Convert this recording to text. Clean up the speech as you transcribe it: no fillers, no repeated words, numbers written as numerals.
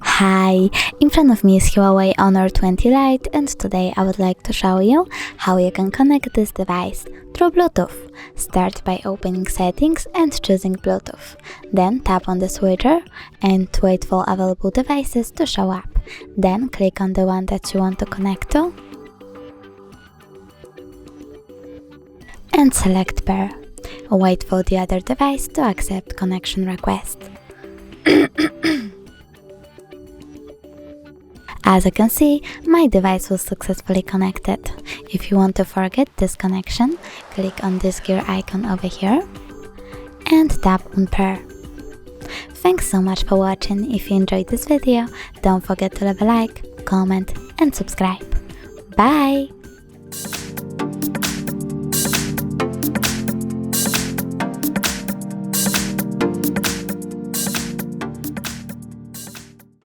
Hi, in front of me is Huawei Honor 20 Lite, and today I would like to show you how you can connect this device through Bluetooth. Start by opening settings and choosing Bluetooth. Then tap on the switcher and wait for available devices to show up. Then click on the one that you want to connect to and select pair. Wait for the other device to accept connection request. As you can see, my device was successfully connected. If you want to forget this connection, click on this gear icon over here and tap on pair. Thanks so much for watching. If you enjoyed this video, don't forget to leave a like, comment and subscribe. Bye!